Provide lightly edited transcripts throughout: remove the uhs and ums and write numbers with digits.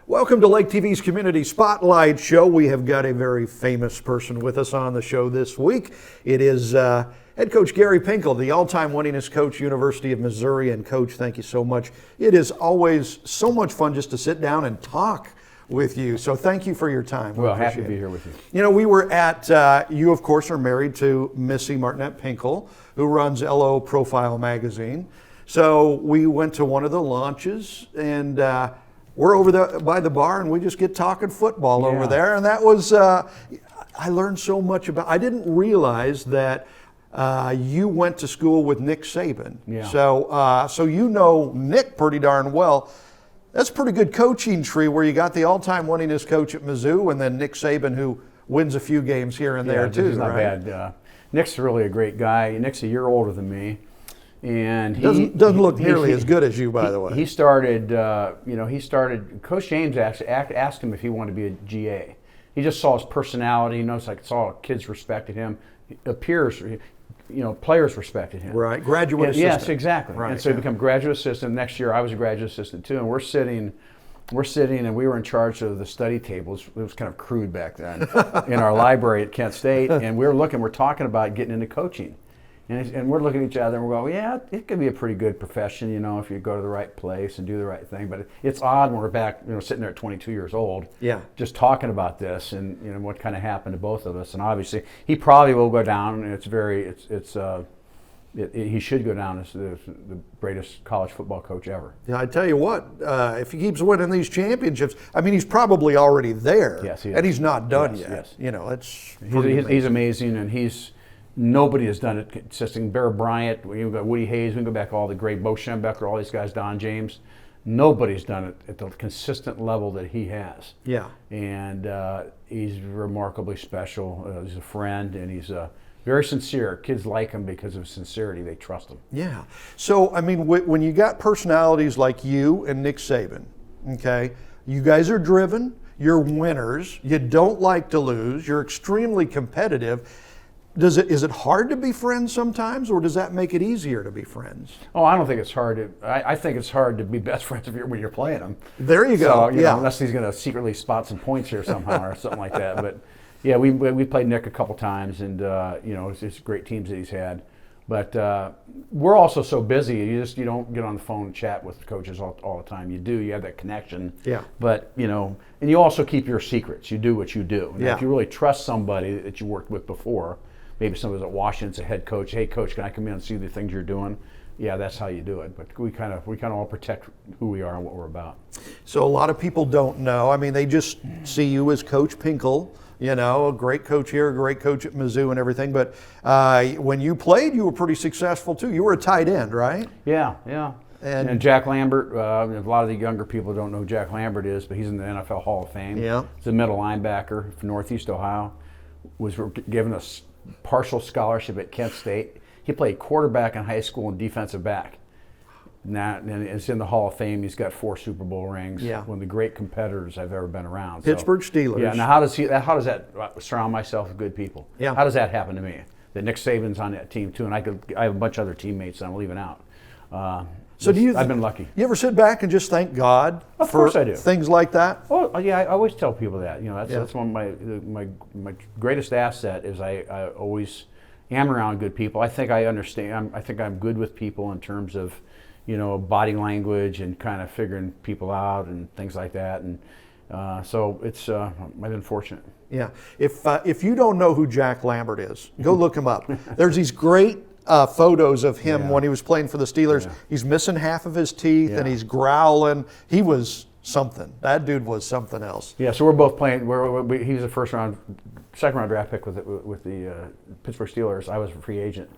Welcome to Lake TV's Community Spotlight Show. We have got a very famous person with us on the show this week. It is head coach Gary Pinkel, the all-time winningest coach, University of Missouri. And coach, thank you so much. It is always so much fun just to sit down and talk with you. So thank you for your time. Well, happy to be here with you. You know, we were at, you of course are married to Missy Martinette Pinkel, who runs LO Profile magazine. So we went to one of the launches and we're over there by the bar and we just get talking football over there. And that was, I learned so much about, I didn't realize that you went to school with Nick Saban. Yeah. So you know Nick pretty darn well. That's a pretty good coaching tree where you got the all-time winningest coach at Mizzou and then Nick Saban, who wins a few games here and there too. He's not bad. Nick's really a great guy. Nick's a year older than me. And he doesn't look nearly as good as you, by the way. He started, Coach James actually asked him if he wanted to be a GA. He just saw his personality, saw kids respected him, players respected him. Right, graduate assistant. Yes, exactly. Right, and so he became graduate assistant. Next year I was a graduate assistant too, and we're sitting and we were in charge of the study tables. It was kind of crude back then in our library at Kent State, and we're talking about getting into coaching. And we're looking at each other and we're going, yeah, it could be a pretty good profession, if you go to the right place and do the right thing. But it's odd when we're back, sitting there at 22 years old, just talking about this and what kind of happened to both of us. And obviously, he probably will go down. And he should go down as the greatest college football coach ever. Yeah, I tell you what, if he keeps winning these championships, I mean, he's probably already there. Yes, he is. And he's not done yet. Yes. He's amazing, and nobody has done it consistent. Bear Bryant, we've got Woody Hayes, we can go back all the great Bo Schembechler, all these guys, Don James. Nobody's done it at the consistent level that he has. Yeah. And he's remarkably special. He's a friend, and he's very sincere. Kids like him because of sincerity. They trust him. Yeah. So, I mean, when you got personalities like you and Nick Saban, okay, you guys are driven, you're winners, you don't like to lose, you're extremely competitive. Is it hard to be friends sometimes, or does that make it easier to be friends? Oh, I don't think it's hard to. I think it's hard to be best friends when you're playing them. There you go. So, unless he's going to secretly spot some points here somehow or something like that. But yeah, we played Nick a couple times, and it's great teams that he's had. But we're also so busy. You don't get on the phone and chat with coaches all the time. You do. You have that connection. Yeah. But and you also keep your secrets. You do what you do. Now, if you really trust somebody that you worked with before. Maybe somebody's at Washington's a head coach. Hey, coach, can I come in and see the things you're doing? Yeah, that's how you do it. But we kind of all protect who we are and what we're about. So a lot of people don't know. I mean, they just see you as Coach Pinkel, a great coach here, a great coach at Mizzou and everything. But when you played, you were pretty successful too. You were a tight end, right? Yeah. And Jack Lambert, a lot of the younger people don't know who Jack Lambert is, but he's in the NFL Hall of Fame. Yeah. He's a middle linebacker from Northeast Ohio. Was given a partial scholarship at Kent State. He played quarterback in high school and defensive back. Now, and it's in the Hall of Fame. He's got 4 Super Bowl rings. Yeah. One of the great competitors I've ever been around. Pittsburgh Steelers. Yeah. Now, how does that surround myself with good people? Yeah. How does that happen to me? That Nick Saban's on that team too, and I have a bunch of other teammates that I'm leaving out. I've been lucky. You ever sit back and just thank God of course I do. Things like that? Oh yeah, I always tell people that. That's one of my greatest asset is I always am around good people. I think I understand. I think I'm good with people in terms of body language and kind of figuring people out and things like that. And so it's I've been fortunate. Yeah. If you don't know who Jack Lambert is, go look him up. There's these great photos of him when he was playing for the Steelers. Yeah. He's missing half of his teeth and he's growling. He was something. That dude was something else. Yeah, so we're both playing. He was a second round draft pick with the Pittsburgh Steelers. I was a free agent.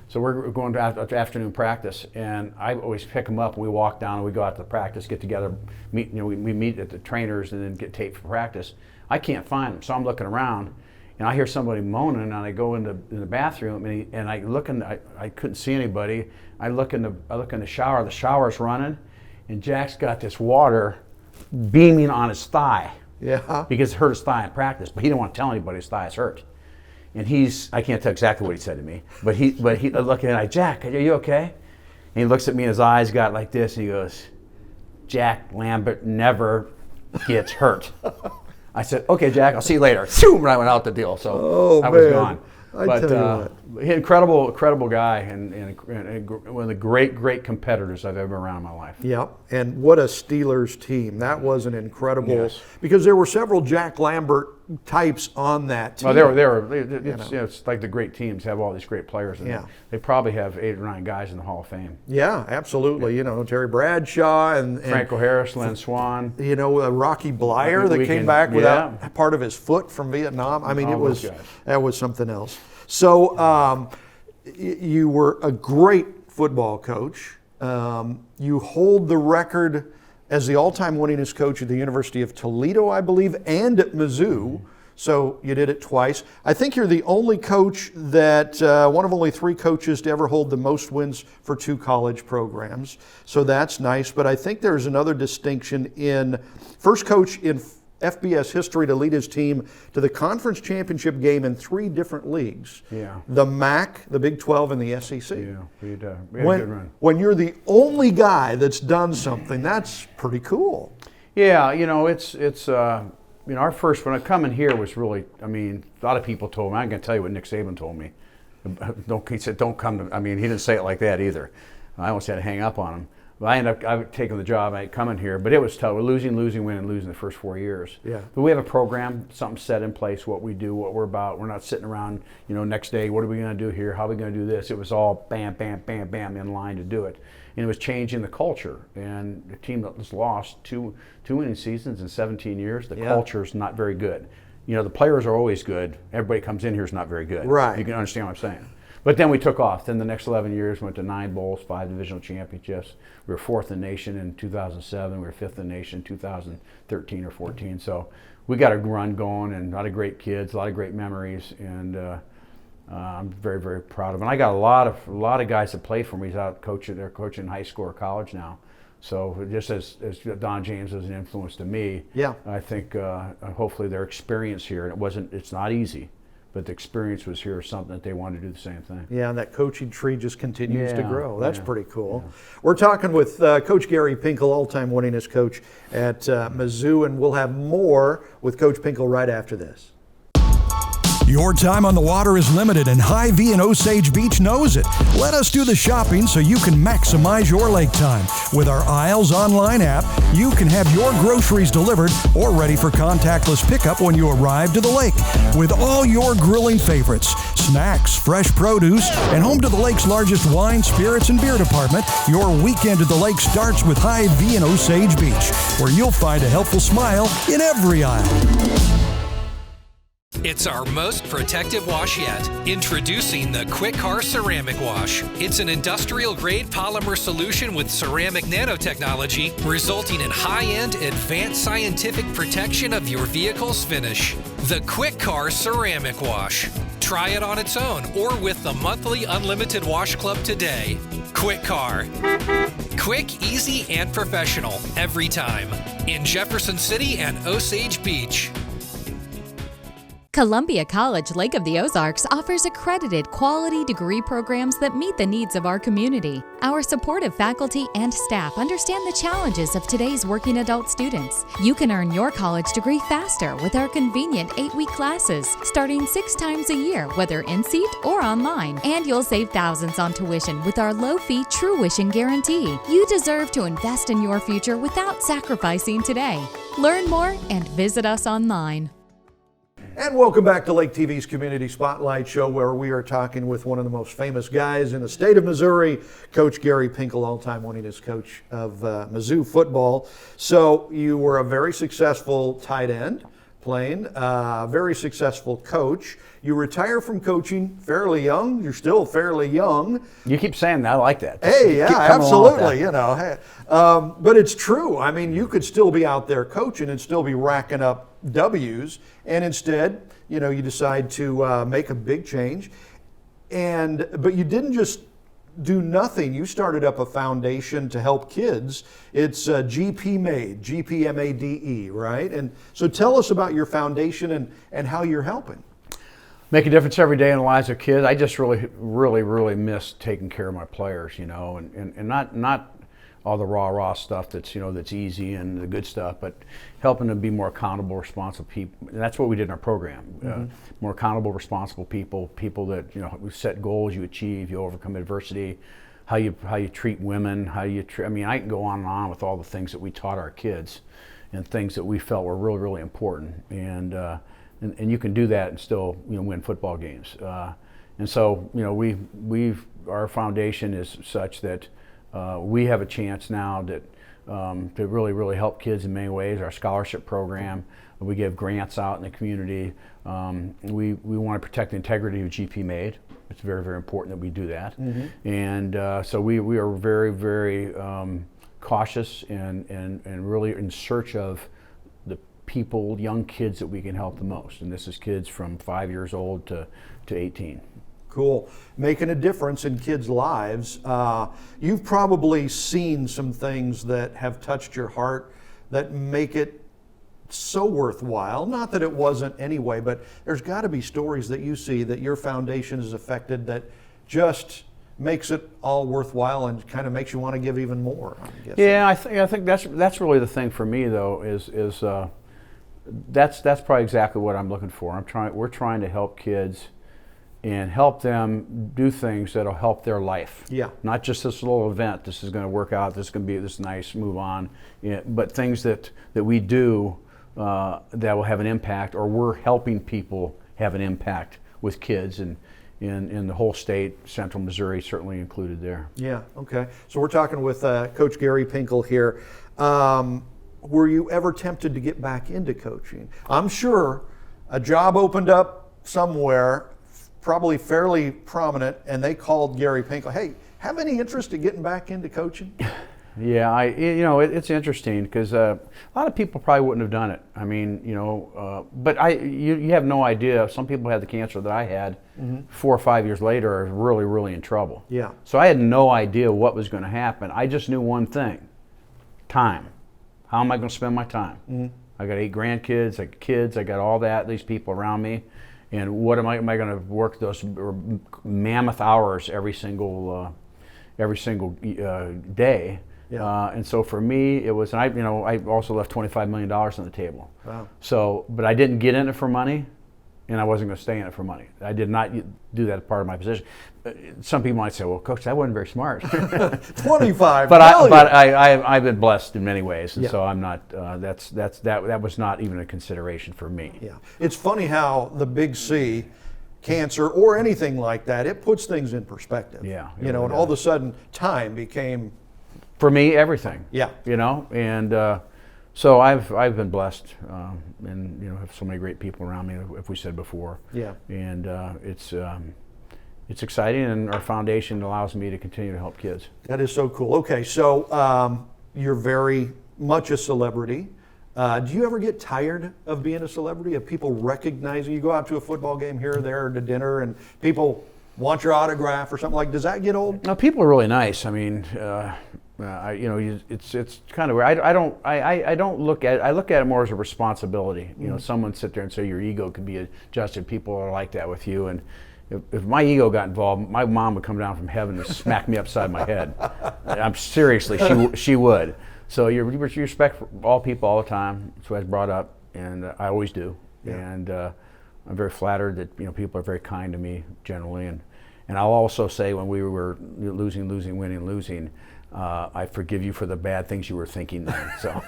So we're going to afternoon practice, and I always pick him up. And we walk down, and we go out to practice, get together, meet. We meet at the trainers, and then get taped for practice. I can't find him, so I'm looking around. And I hear somebody moaning, and I go in the bathroom, and I look in. I couldn't see anybody. I look in the shower. The shower's running, and Jack's got this water beaming on his thigh. Yeah. Because it hurt his thigh in practice, but he didn't want to tell anybody his thigh is hurt. And I can't tell exactly what he said to me, but he looking at me, Jack, are you okay? And he looks at me, and his eyes got like this, and he goes, Jack Lambert never gets hurt. I said, okay, Jack, I'll see you later. And I went out the deal, so I was gone. But incredible guy, and one of the great competitors I've ever been around in my life. Yep, and what a Steelers team. That was an incredible, because there were several Jack Lambert types on that team. Well, it's like the great teams have all these great players, and they probably have 8 or 9 guys in the Hall of Fame. Yeah, absolutely. You know, Terry Bradshaw and Franco Harris, Len Swan. You know, Rocky Blyer that came back without part of his foot from Vietnam. I mean, that was something else. So you were a great football coach. You hold the record as the all-time winningest coach at the University of Toledo, I believe, and at Mizzou. So you did it twice. I think you're the only coach that, one of only 3 coaches to ever hold the most wins for 2 college programs. So that's nice. But I think there's another distinction in first coach in FBS history to lead his team to the conference championship game in 3 different leagues. Yeah. The MAC, the Big 12, and the SEC. Yeah, we had a good run. When you're the only guy that's done something, that's pretty cool. Yeah, you know, our first, when I come in here was really, I mean, a lot of people told me, I'm going to tell you what Nick Saban told me. He said, don't come to, I mean, he didn't say it like that either. I almost had to hang up on him. But I ended up taking the job, I come in here, but it was tough. We're losing, winning, losing the first 4 years. Yeah. But we have a program, something set in place, what we do, what we're about. We're not sitting around, you know, next day, what are we going to do here? How are we going to do this? It was all bam, bam, bam, bam in line to do it. And it was changing the culture. And the team that was lost two winning seasons in 17 years, the culture's not very good. You know, the players are always good. Everybody comes in here is not very good. Right. You can understand what I'm saying. But then we took off. Then the next 11 years went to 9 bowls, 5 divisional championships. We were 4th in the nation in 2007. We were 5th in the nation in 2013 or 14. So we got a run going, and a lot of great kids, a lot of great memories, and I'm very, very proud of them. And I got a lot of guys that play for me. He's out coaching. They're coaching high school or college now. So just as Don James was an influence to me, I think hopefully their experience here, and it's not easy, but the experience was here something that they wanted to do the same thing. Yeah, and that coaching tree just continues to grow. That's pretty cool. Yeah. We're talking with Coach Gary Pinkel, all-time winningest coach at Mizzou, and we'll have more with Coach Pinkel right after this. Your time on the water is limited, and Hy-Vee in Osage Beach knows it. Let us do the shopping so you can maximize your lake time. With our Isles online app, you can have your groceries delivered or ready for contactless pickup when you arrive to the lake. With all your grilling favorites, snacks, fresh produce, and home to the lake's largest wine, spirits, and beer department, your weekend at the lake starts with Hy-Vee in Osage Beach, where you'll find a helpful smile in every aisle. It's our most protective wash yet. Introducing the QuickCar Ceramic Wash. It's an industrial-grade polymer solution with ceramic nanotechnology, resulting in high-end, advanced scientific protection of your vehicle's finish. The QuickCar Ceramic Wash. Try it on its own or with the monthly Unlimited Wash Club today. QuickCar. Quick, easy, and professional every time. In Jefferson City and Osage Beach. Columbia College Lake of the Ozarks offers accredited quality degree programs that meet the needs of our community. Our supportive faculty and staff understand the challenges of today's working adult students. You can earn your college degree faster with our convenient 8-week classes, starting 6 times a year, whether in-seat or online. And you'll save thousands on tuition with our low-fee Truition Guarantee. You deserve to invest in your future without sacrificing today. Learn more and visit us online. And welcome back to Lake TV's Community Spotlight Show, where we are talking with one of the most famous guys in the state of Missouri, Coach Gary Pinkel, all-time winningest coach of Mizzou football. So you were a very successful tight end playing, very successful coach. You retire from coaching fairly young. You're still fairly young. You keep saying that. I like that. Hey, yeah, absolutely. You know, hey, but it's true. I mean, you could still be out there coaching and still be racking up W's, and instead, you know, you decide to make a big change, but you didn't just do nothing. You started up a foundation to help kids. It's GP Made, GPMADE, right? And so tell us about your foundation and how you're helping. Make a difference every day in the lives of kids. I just really miss taking care of my players, you know, and not all the raw stuff that's that's easy and the good stuff, but helping them be more accountable, responsible people. And that's what we did in our program. More accountable, responsible people that we set goals, you achieve, you overcome adversity. How you treat women, I mean, I can go on and on with all the things that we taught our kids, and things that we felt were really, really important. And you can do that and still win football games. And so our foundation is such that we have a chance now that to really, really help kids in many ways. Our scholarship program, we give grants out in the community. We want to protect the integrity of GP Made. It's very, very important that we do that. And so we are very, very cautious and really in search of the people, young kids that we can help the most. And this is kids from 5 years old to 18. Cool. Making a difference in kids' lives. You've probably seen some things that have touched your heart that make it so worthwhile. Not that it wasn't anyway, but there's got to be stories that you see that your foundation has affected that just makes it all worthwhile and kind of makes you want to give even more. Yeah, I think that's really the thing for me though. Is that's probably exactly what I'm looking for. We're trying to help kids and help them do things that'll help their life. Yeah. Not just this little event. This is going to work out. This is going to be this nice. Move on. But things that we do that will have an impact, or we're helping people have an impact with kids and in the whole state. Central Missouri certainly included there. Yeah. Okay. So we're talking with Coach Gary Pinkel here. Were you ever tempted to get back into coaching? I'm sure a job opened up somewhere, probably fairly prominent, and they called Gary Pinkel, hey, have any interest in getting back into coaching? Yeah, it's interesting because a lot of people probably wouldn't have done it. I mean, but you have no idea. Some people had the cancer that I had 4 or 5 years later are really, really in trouble. Yeah. So I had no idea what was going to happen. I just knew one thing: time. How am I going to spend my time? I got 8 grandkids, I got kids, I got all that, these people around me. And what am I going to work those mammoth hours every single day? Yeah. And so for me, it was, and I also left $25 million on the table. Wow. So, but I didn't get in it for money, and I wasn't going to stay in it for money. I did not do that as part of my position. Some people might say, well, Coach, that wasn't very smart. 25 but million. I've been blessed in many ways, and Yeah. so I'm not, that was not even a consideration for me. Yeah. It's funny how the big C, cancer or anything like that, it puts things in perspective. Yeah. And all of a sudden time became, for me, everything. Yeah. And so I've been blessed, and have so many great people around me, if we said before. Yeah. And it's exciting, and our foundation allows me to continue to help kids. that is so cool. Okay, so you're very much a celebrity. Do you ever get tired of being a celebrity, of people recognizing you? Go out to a football game here or there, or to dinner, and people want your autograph or something like. Does that get old? No, people are really nice. I mean, it's kind of weird. I don't look at it. I look at it more as a responsibility. Someone sit there and say your ego could be adjusted. People are like that with you, and if my ego got involved, my mom would come down from heaven and smack me upside my head. I'm seriously, she would. So you respect for all people all the time. That's what I was brought up, and I always do. Yeah. And I'm very flattered that people are very kind to me generally, and I'll also say when we were losing, winning, I forgive you for the bad things you were thinking then. So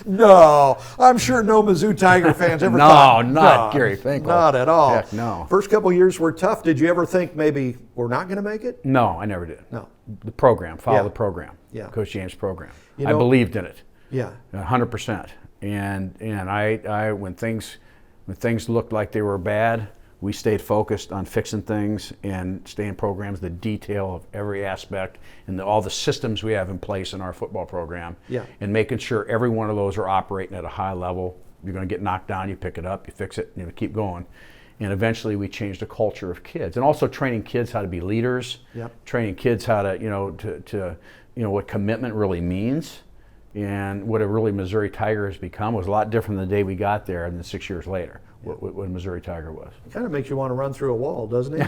No, I'm sure no Mizzou Tiger fans ever No, thought. not Gary Pinkel. Not at all. Heck, no. First couple years were tough. Did you ever think maybe we're not going to make it? no, I never did. No. The program, follow Yeah. the program. Yeah. Coach James' program. You I know- believed in it. Yeah. 100%. And I when things looked like they were bad, we stayed focused on fixing things and staying programs, the detail of every aspect and all the systems we have in place in our football program. Yeah. And making sure every one of those are operating at a high level. You're going to get knocked down, you pick it up, you fix it, keep going. And eventually we changed the culture of kids, and also training kids how to be leaders. Yep. Training kids how to what commitment really means. And what a really Missouri Tiger has become was a lot different than the day we got there and then 6 years later, what Missouri Tiger was. It kind of makes you want to run through a wall, doesn't it?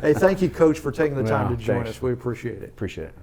Hey, thank you, Coach, for taking the time Well, to join thanks. us. We appreciate it. Appreciate it.